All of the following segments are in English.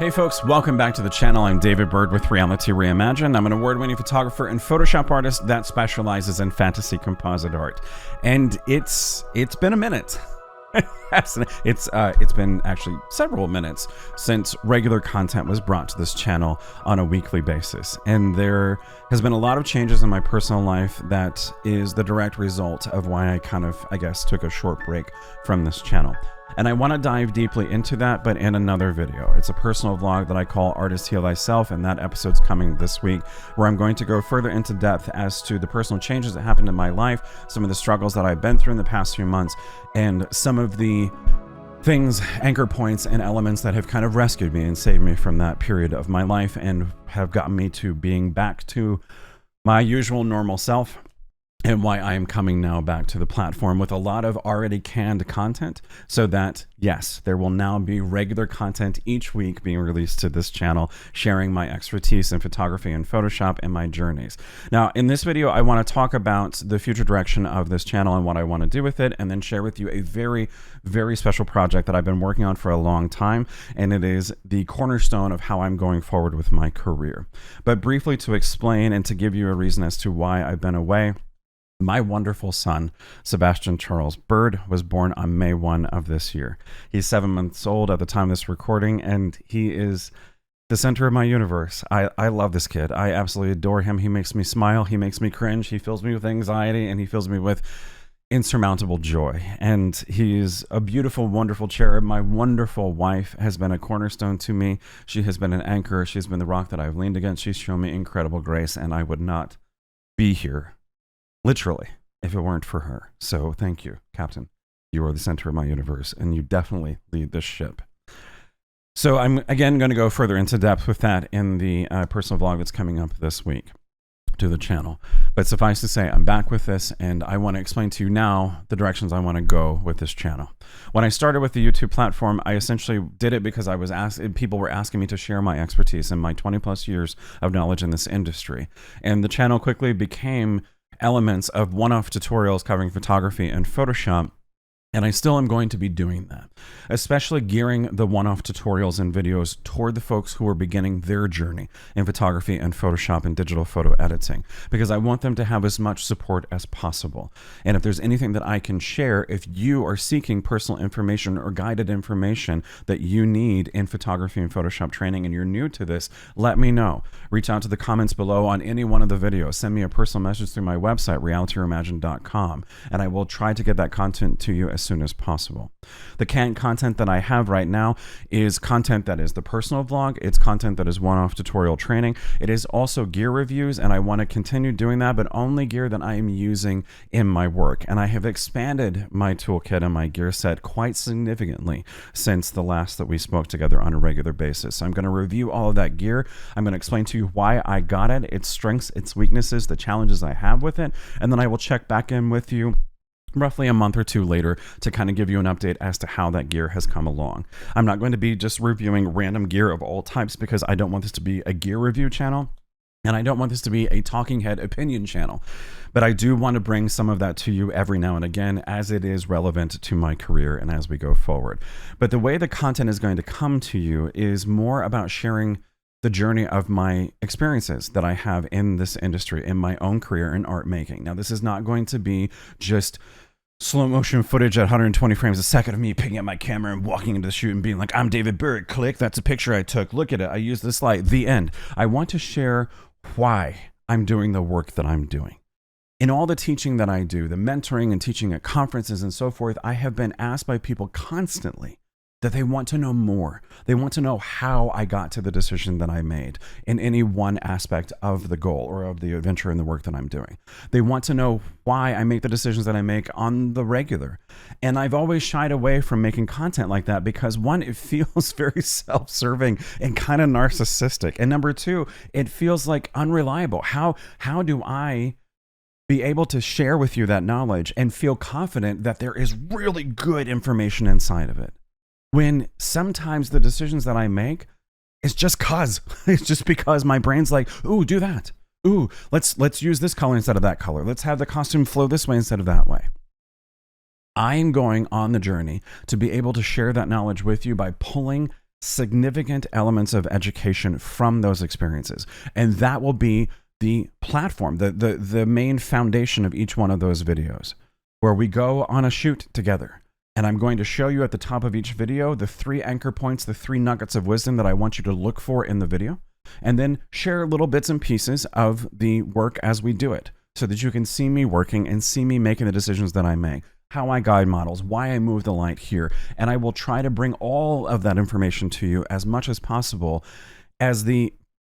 Hey folks, welcome back to the channel. I'm David Bird with Reality Reimagined. I'm an award-winning photographer and Photoshop artist that specializes in fantasy composite art. And it's been a minute. It's been actually several minutes since regular content was brought to this channel on a weekly basis. And there has been a lot of changes in my personal life that is the direct result of why I guess, took a short break from this channel. And I want to dive deeply into that, but in another video. It's a personal vlog that I call Artist Heal Thyself, and that episode's coming this week, where I'm going to go further into depth as to the personal changes that happened in my life, some of the struggles that I've been through in the past few months, and some of the things, anchor points, and elements that have kind of rescued me and saved me from that period of my life and have gotten me to being back to my usual normal self. And why I am coming now back to the platform with a lot of already canned content, so that, yes, there will now be regular content each week being released to this channel, sharing my expertise in photography and Photoshop and my journeys. Now, in this video, I want to talk about the future direction of this channel and what I want to do with it, and then share with you a very, very special project that I've been working on for a long time, and it is the cornerstone of how I'm going forward with my career. But briefly, to explain and to give you a reason as to why I've been away, my wonderful son, Sebastian Charles Bird, was born on May 1 of this year. He's 7 months old at the time of this recording, and he is the center of my universe. I love this kid. I absolutely adore him. He makes me smile. He makes me cringe. He fills me with anxiety, and he fills me with insurmountable joy. And he's a beautiful, wonderful cherub. My wonderful wife has been a cornerstone to me. She has been an anchor. She's been the rock that I've leaned against. She's shown me incredible grace, and I would not be here, literally, if it weren't for her. So thank you, Captain. You are the center of my universe, and you definitely lead this ship. So I'm, again, going to go further into depth with that in the personal vlog that's coming up this week to the channel. But suffice to say, I'm back with this, and I want to explain to you now the directions I want to go with this channel. When I started with the YouTube platform, I essentially did it because I was people were asking me to share my expertise and my 20+ years of knowledge in this industry. And the channel quickly became elements of one-off tutorials covering photography and Photoshop, and I still am going to be doing that, especially gearing the one-off tutorials and videos toward the folks who are beginning their journey in photography and Photoshop and digital photo editing, because I want them to have as much support as possible. And if there's anything that I can share, if you are seeking personal information or guided information that you need in photography and Photoshop training and you're new to this, let me know. Reach out to the comments below on any one of the videos. Send me a personal message through my website, realityreimagined.com, and I will try to get that content to you as soon as possible. The canned content that I have right now is content that is the personal vlog. It's content that is one-off tutorial training. It is also gear reviews, and I want to continue doing that, but only gear that I am using in my work. And I have expanded my toolkit and my gear set quite significantly since the last that we spoke together on a regular basis. So I'm going to review all of that gear. I'm going to explain to you why I got it, its strengths, its weaknesses, the challenges I have with it, and then I will check back in with you roughly a month or two later to kind of give you an update as to how that gear has come along. I'm not going to be just reviewing random gear of all types, because I don't want this to be a gear review channel, and I don't want this to be a talking head opinion channel. But I do want to bring some of that to you every now and again as it is relevant to my career and as we go forward. But the way the content is going to come to you is more about sharing the journey of my experiences that I have in this industry, in my own career in art making. Now, this is not going to be just slow motion footage at 120 frames a second of me picking up my camera and walking into the shoot and being like, I'm David Bird, click, that's a picture I took, look at it, I used this light, the end. I want to share why I'm doing the work that I'm doing. In all the teaching that I do, the mentoring and teaching at conferences and so forth, I have been asked by people constantly that they want to know more. They want to know how I got to the decision that I made in any one aspect of the goal or of the adventure in the work that I'm doing. They want to know why I make the decisions that I make on the regular. And I've always shied away from making content like that because, one, it feels very self-serving and kind of narcissistic. And number two, it feels like unreliable. How do I be able to share with you that knowledge and feel confident that there is really good information inside of it, when sometimes the decisions that I make is just it's just because my brain's like, ooh, do that. Ooh, let's use this color instead of that color. Let's have the costume flow this way instead of that way. I am going on the journey to be able to share that knowledge with you by pulling significant elements of education from those experiences. And that will be the platform, the main foundation of each one of those videos, where we go on a shoot together. And I'm going to show you at the top of each video the 3 anchor points, the 3 nuggets of wisdom that I want you to look for in the video, and then share little bits and pieces of the work as we do it, so that you can see me working and see me making the decisions that I make, how I guide models, why I move the light here. And I will try to bring all of that information to you as much as possible as the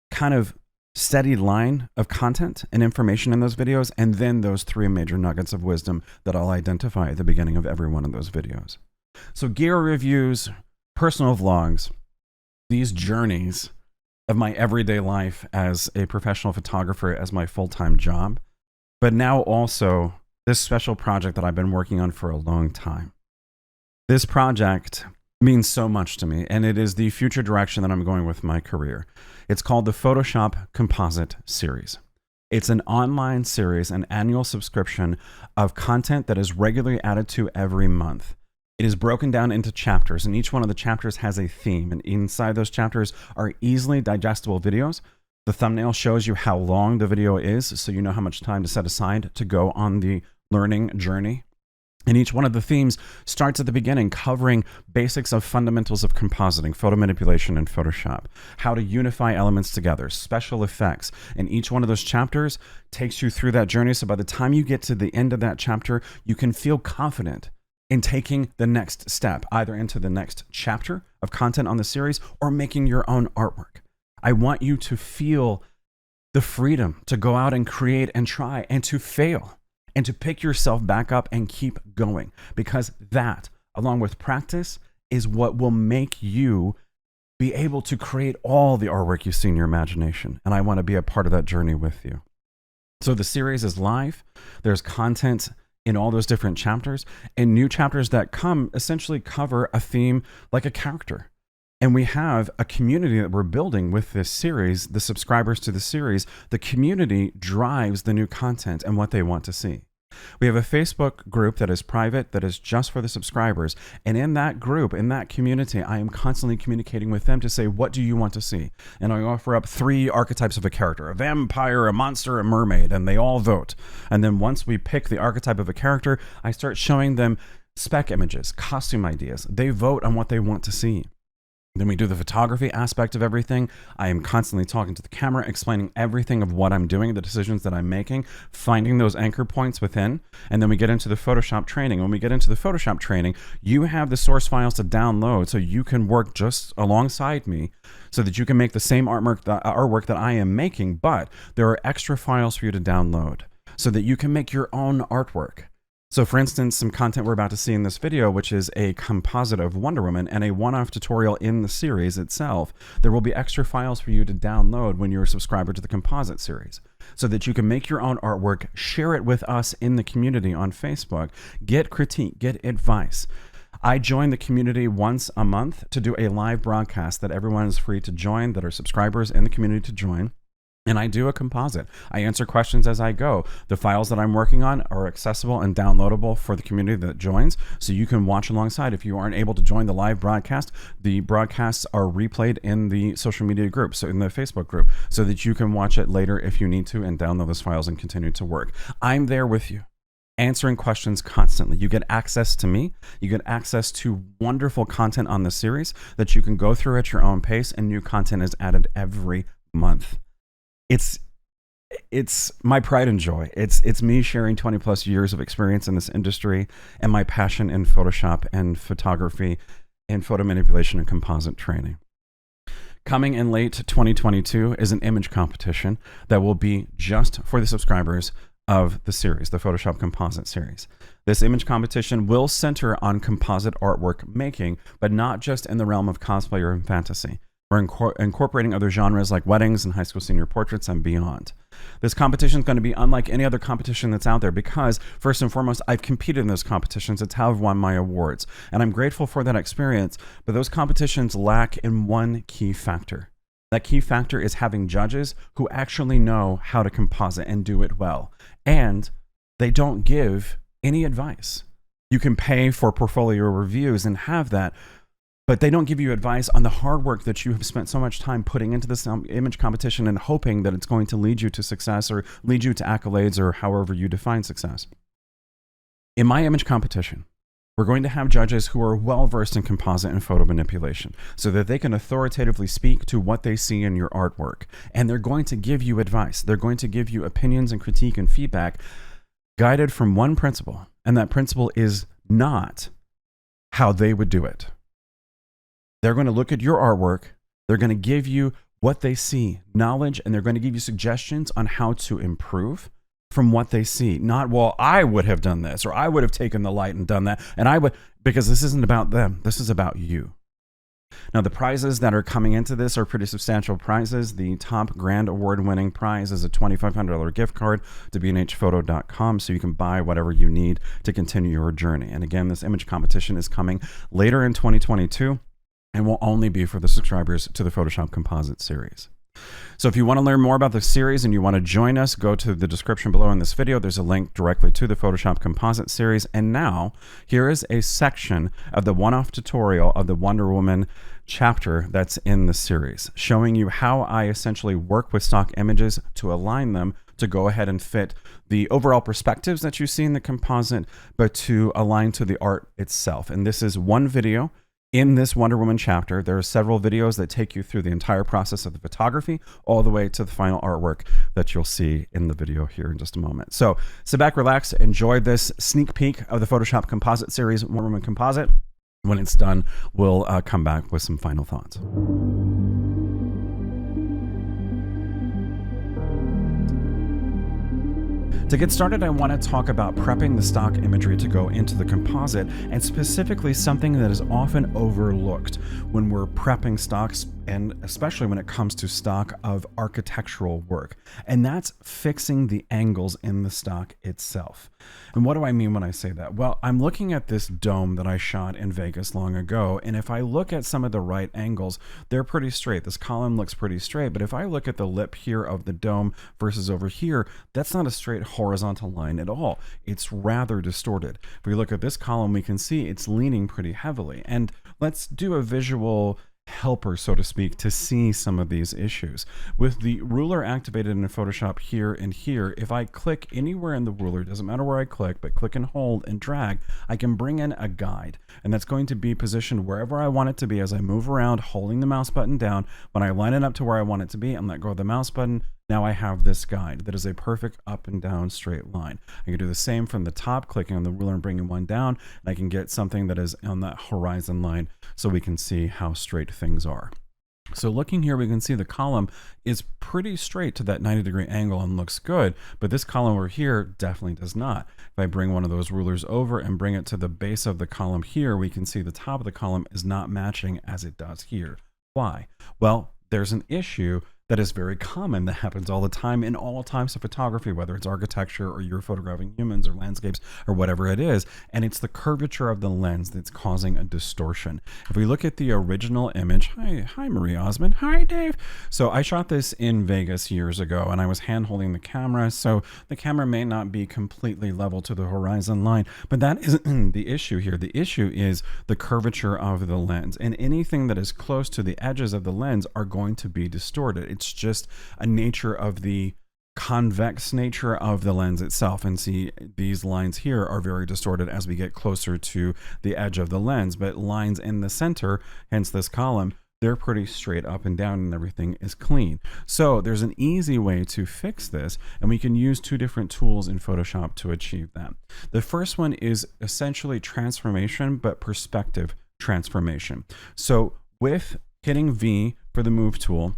kind of steady line of content and information in those videos, and then those 3 major nuggets of wisdom that I'll identify at the beginning of every one of those videos. So gear reviews, personal vlogs, these journeys of my everyday life as a professional photographer, as my full-time job, but now also this special project that I've been working on for a long time. This project means so much to me, and it is the future direction that I'm going with my career. It's called the Photoshop Composite Series. It's an online series, an annual subscription of content that is regularly added to every month. It is broken down into chapters, and each one of the chapters has a theme, and inside those chapters are easily digestible videos. The thumbnail shows you how long the video is, so you know how much time to set aside to go on the learning journey. And each one of the themes starts at the beginning, covering basics of fundamentals of compositing, photo manipulation, and Photoshop, how to unify elements together, special effects. And each one of those chapters takes you through that journey. So by the time you get to the end of that chapter, you can feel confident in taking the next step, either into the next chapter of content on the series or making your own artwork. I want you to feel the freedom to go out and create and try and to fail, and to pick yourself back up and keep going, because that, along with practice, is what will make you be able to create all the artwork you see in your imagination. And I want to be a part of that journey with you. So the series is live. There's content in all those different chapters, and new chapters that come essentially cover a theme like a character. And we have a community that we're building with this series, the subscribers to the series. The community drives the new content and what they want to see. We have a Facebook group that is private, that is just for the subscribers. And in that group, in that community, I am constantly communicating with them to say, what do you want to see? And I offer up 3 archetypes of a character: a vampire, a monster, a mermaid, and they all vote. And then once we pick the archetype of a character, I start showing them spec images, costume ideas. They vote on what they want to see. Then we do the photography aspect of everything. I am constantly talking to the camera, explaining everything of what I'm doing, the decisions that I'm making, finding those anchor points within. And then we get into the Photoshop training. When we get into the Photoshop training, you have the source files to download so you can work just alongside me, so that you can make the same artwork that I am making, but there are extra files for you to download so that you can make your own artwork. So for instance, some content we're about to see in this video, which is a composite of Wonder Woman and a one-off tutorial in the series itself, there will be extra files for you to download when you're a subscriber to the Composite Series, so that you can make your own artwork, share it with us in the community on Facebook, get critique, get advice. I join the community once a month to do a live broadcast that everyone is free to join, that are subscribers in the community to join. And I do a composite. I answer questions as I go. The files that I'm working on are accessible and downloadable for the community that joins, so you can watch alongside. If you aren't able to join the live broadcast, the broadcasts are replayed in the social media group, so in the Facebook group, so that you can watch it later if you need to and download those files and continue to work. I'm there with you, answering questions constantly. You get access to me. You get access to wonderful content on the series that you can go through at your own pace, and new content is added every month. It's my pride and joy. It's me sharing 20 plus years of experience in this industry and my passion in Photoshop and photography and photo manipulation and composite training. Coming in late 2022 is an image competition that will be just for the subscribers of the series, the Photoshop Composite Series. This image competition will center on composite artwork making, but not just in the realm of cosplay or fantasy. We're incorporating other genres like weddings and high school senior portraits and beyond. This competition is going to be unlike any other competition that's out there because, first and foremost, I've competed in those competitions. It's how I've won my awards. And I'm grateful for that experience, but those competitions lack in one key factor. That key factor is having judges who actually know how to composite and do it well. And they don't give any advice. You can pay for portfolio reviews and have that, but they don't give you advice on the hard work that you have spent so much time putting into this image competition and hoping that it's going to lead you to success or lead you to accolades or however you define success. In my image competition, we're going to have judges who are well-versed in composite and photo manipulation so that they can authoritatively speak to what they see in your artwork. And they're going to give you advice. They're going to give you opinions and critique and feedback guided from one principle. And that principle is not how they would do it. They're going to look at your artwork. They're going to give you what they see, knowledge, and they're going to give you suggestions on how to improve from what they see. Not, well, I would have done this, or I would have taken the light and done that, and I would, because this isn't about them. This is about you. Now, the prizes that are coming into this are pretty substantial prizes. The top grand award-winning prize is a $2,500 gift card to bnhphoto.com, so you can buy whatever you need to continue your journey. And again, this image competition is coming later in 2022 and will only be for the subscribers to the Photoshop Composite Series. So if you want to learn more about the series and you want to join us, go to the description below in this video. There's a link directly to the Photoshop Composite Series. And now, here is a section of the one-off tutorial of the Wonder Woman chapter that's in the series, showing you how I essentially work with stock images to align them to go ahead and fit the overall perspectives that you see in the composite, but to align to the art itself. And this is one video in this Wonder Woman chapter. There are several videos that take you through the entire process of the photography all the way to the final artwork that you'll see in the video here in just a moment. So sit back, relax, enjoy this sneak peek of the Photoshop Composite Series, Wonder Woman Composite. When it's done, we'll come back with some final thoughts. To get started, I want to talk about prepping the stock imagery to go into the composite, and specifically something that is often overlooked when we're prepping stocks, and especially when it comes to stock of architectural work, and that's fixing the angles in the stock itself. And what do I mean when I say that? Well, I'm looking at this dome that I shot in Vegas long ago, and if I look at some of the right angles, they're pretty straight. This column looks pretty straight, but if I look at the lip here of the dome versus over here, that's not a straight horizontal line at all. It's rather distorted. If we look at this column, we can see it's leaning pretty heavily. And let's do a visual helper, so to speak, to see some of these issues. With the ruler activated in Photoshop here and here, if I click anywhere in the ruler, doesn't matter where I click, but click and hold and drag, I can bring in a guide, and that's going to be positioned wherever I want it to be as I move around, holding the mouse button down. When I line it up to where I want it to be and let go of the mouse button, now I have this guide that is a perfect up and down straight line. I can do the same from the top, clicking on the ruler and bringing one down, and I can get something that is on that horizon line so we can see how straight things are. So looking here, we can see the column is pretty straight to that 90-degree angle and looks good, but this column over here definitely does not. If I bring one of those rulers over and bring it to the base of the column here, we can see the top of the column is not matching as it does here. Why? Well, there's an issue that is very common, that happens all the time in all types of photography, whether it's architecture or you're photographing humans or landscapes or whatever it is, and it's the curvature of the lens that's causing a distortion. If we look at the original image, hi Marie Osmond, hi Dave. So I shot this in Vegas years ago, and I was hand holding the camera, so the camera may not be completely level to the horizon line, but that isn't the issue here. The issue is the curvature of the lens, and anything that is close to the edges of the lens are going to be distorted. It's just a nature of the convex nature of the lens itself. And see, these lines here are very distorted as we get closer to the edge of the lens, but lines in the center, hence this column, they're pretty straight up and down and everything is clean. So there's an easy way to fix this, and we can use two different tools in Photoshop to achieve that. The first one is essentially transformation, but perspective transformation. So with hitting V for the move tool,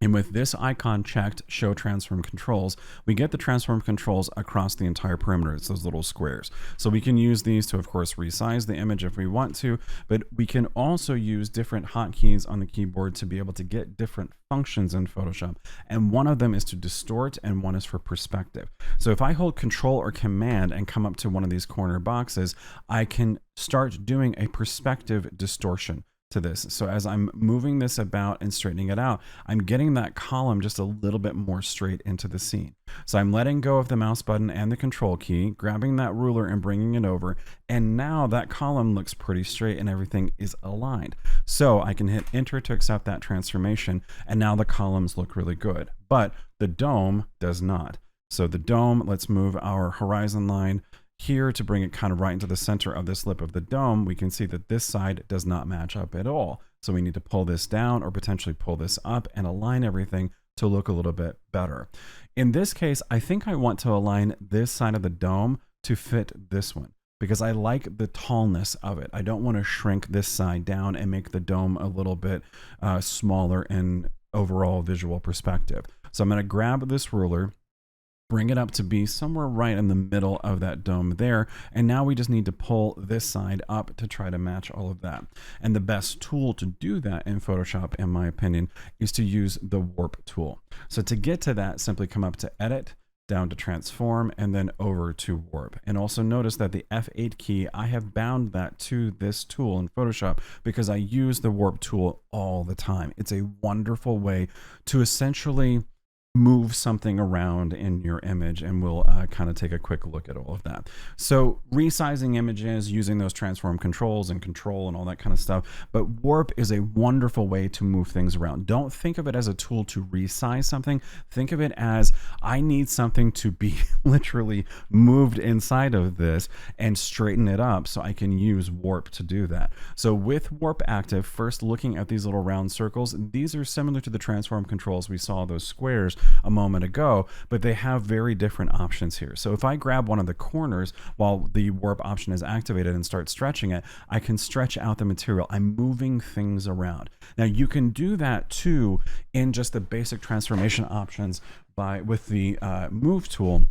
and with this icon checked, show transform controls, we get the transform controls across the entire perimeter. It's those little squares. So we can use these to, of course, resize the image if we want to, but we can also use different hotkeys on the keyboard to be able to get different functions in Photoshop. And one of them is to distort, and one is for perspective. So if I hold Control or Command and come up to one of these corner boxes, I can start doing a perspective distortion. to this. So as I'm moving this about and straightening it out, I'm getting that column just a little bit more straight into the scene. So I'm letting go of the mouse button and the control key, grabbing that ruler and bringing it over. And now that column looks pretty straight and everything is aligned. So I can hit enter to accept that transformation. And now the columns look really good, but the dome does not. So the dome, let's move our horizon line here to bring it kind of right into the center of this lip of the dome. We can see that this side does not match up at all. So we need to pull this down or potentially pull this up and align everything to look a little bit better. In this case, I think I want to align this side of the dome to fit this one, because I like the tallness of it. I don't want to shrink this side down and make the dome a little bit smaller in overall visual perspective. So I'm going to grab this ruler, bring it up to be somewhere right in the middle of that dome there. And now we just need to pull this side up to try to match all of that. And the best tool to do that in Photoshop, in my opinion, is to use the warp tool. So to get to that, simply come up to edit, down to transform, and then over to warp. And also notice that the F8 key, I have bound that to this tool in Photoshop because I use the warp tool all the time. It's a wonderful way to essentially move something around in your image, and we'll kind of take a quick look at all of that. So resizing images using those transform controls and control and all that kind of stuff, but warp is a wonderful way to move things around. Don't think of it as a tool to resize something. Think of it as, I need something to be literally moved inside of this and straighten it up, so I can use warp to do that. So with warp active, first looking at these little round circles, these are similar to the transform controls we saw, those squares a moment ago, but they have very different options here. So if I grab one of the corners while the warp option is activated and start stretching it, I can stretch out the material. I'm moving things around. Now you can do that too in just the basic transformation options with the move tool.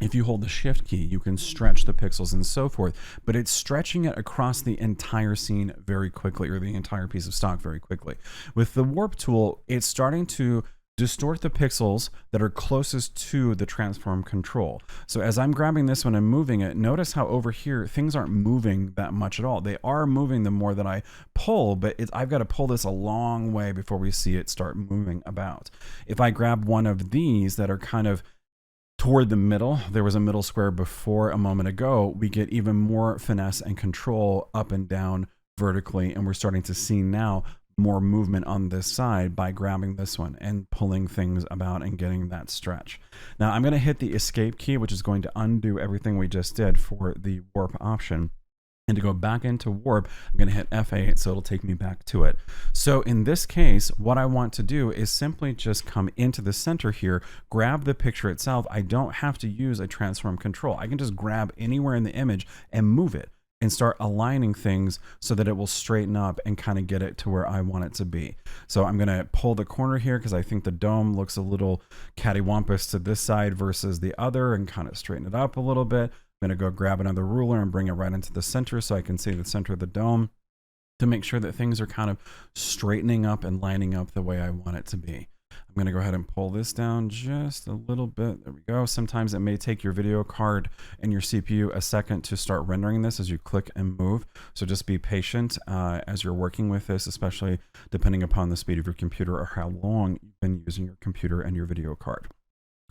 If you hold the shift key, you can stretch the pixels and so forth, but it's stretching it across the entire scene very quickly, or the entire piece of stock very quickly. With the warp tool, it's starting to distort the pixels that are closest to the transform control. So as I'm grabbing this one and moving it, notice how over here things aren't moving that much at all. They are moving the more that I pull, but I've got to pull this a long way before we see it start moving about. If I grab one of these that are kind of toward the middle, there was a middle square before a moment ago, we get even more finesse and control up and down vertically, and we're starting to see now more movement on this side by grabbing this one and pulling things about and getting that stretch. Now I'm going to hit the escape key, which is going to undo everything we just did for the warp option. And to go back into warp, I'm going to hit F8, so it'll take me back to it. So in this case, what I want to do is simply just come into the center here, grab the picture itself. I don't have to use a transform control. I can just grab anywhere in the image and move it and start aligning things so that it will straighten up and kind of get it to where I want it to be. So I'm going to pull the corner here because I think the dome looks a little cattywampus to this side versus the other, and kind of straighten it up a little bit. I'm going to go grab another ruler and bring it right into the center so I can see the center of the dome to make sure that things are kind of straightening up and lining up the way I want it to be. I'm going to go ahead and pull this down just a little bit. There we go. Sometimes it may take your video card and your CPU a second to start rendering this as you click and move. So just be patient as you're working with this, especially depending upon the speed of your computer or how long you've been using your computer and your video card.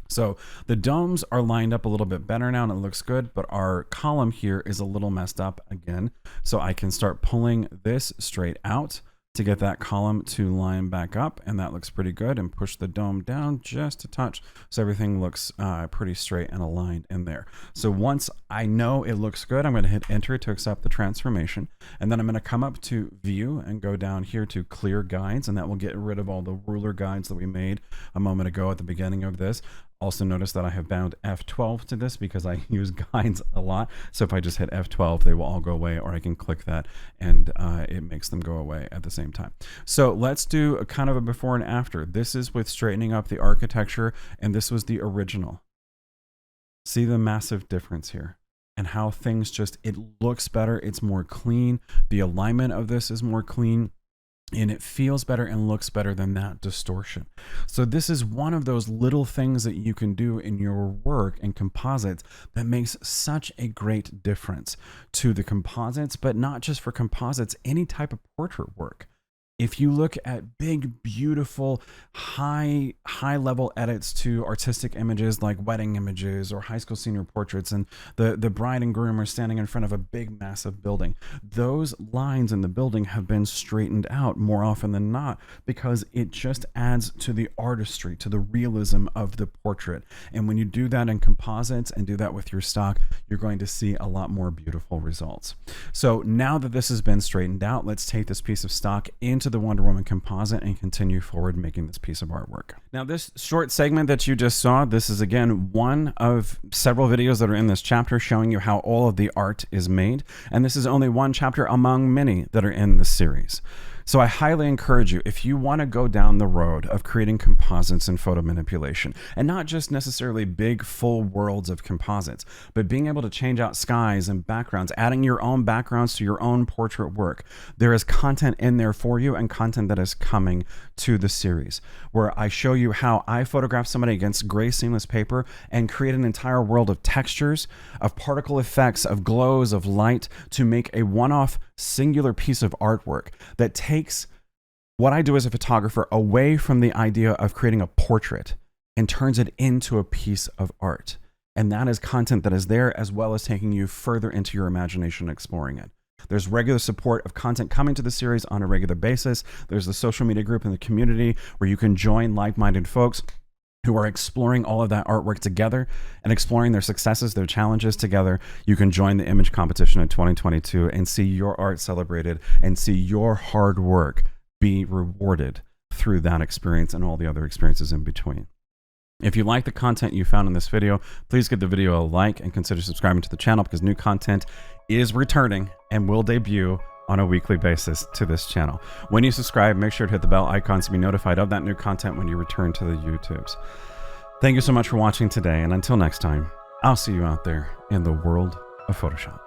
So the domes are lined up a little bit better now and it looks good, but our column here is a little messed up again. So I can start pulling this straight out to get that column to line back up, and that looks pretty good, and push the dome down just a touch so everything looks pretty straight and aligned in there. So once I know it looks good, I'm going to hit enter to accept the transformation, and then I'm going to come up to view and go down here to clear guides, and that will get rid of all the ruler guides that we made a moment ago at the beginning of this. Also notice that I have bound F12 to this because I use guides a lot. So if I just hit F12, they will all go away, or I can click that and it makes them go away at the same time. So let's do a kind of a before and after. This is with straightening up the architecture, and this was the original. See the massive difference here and how things just, it looks better. It's more clean. The alignment of this is more clean. and it feels better and looks better than that distortion. So this is one of those little things that you can do in your work in composites that makes such a great difference to the composites, but not just for composites, any type of portrait work. If you look at big, beautiful, high level edits to artistic images like wedding images or high school senior portraits, and the bride and groom are standing in front of a big, massive building, those lines in the building have been straightened out more often than not because it just adds to the artistry, to the realism of the portrait. And when you do that in composites and do that with your stock, you're going to see a lot more beautiful results. So now that this has been straightened out, let's take this piece of stock into the Wonder Woman composite and continue forward making this piece of artwork. Now, this short segment that you just saw, this is again one of several videos that are in this chapter showing you how all of the art is made, and this is only one chapter among many that are in this series. So I highly encourage you, if you want to go down the road of creating composites and photo manipulation, and not just necessarily big full worlds of composites, but being able to change out skies and backgrounds, adding your own backgrounds to your own portrait work, there is content in there for you and content that is coming to the series where I show you how I photograph somebody against gray seamless paper and create an entire world of textures, of particle effects, of glows, of light to make a one-off singular piece of artwork that takes what I do as a photographer away from the idea of creating a portrait and turns it into a piece of art. And that is content that is there, as well as taking you further into your imagination and exploring it. There's regular support of content coming to the series on a regular basis. There's the social media group in the community where you can join like-minded folks who are exploring all of that artwork together and exploring their successes, their challenges together. You can join the image competition in 2022 and see your art celebrated and see your hard work be rewarded through that experience and all the other experiences in between. If you like the content you found in this video, please give the video a like and consider subscribing to the channel because new content is returning and will debut on a weekly basis to this channel. When you subscribe, make sure to hit the bell icon to be notified of that new content when you return to the YouTubes. Thank you so much for watching today, and until next time, I'll see you out there in the world of Photoshop.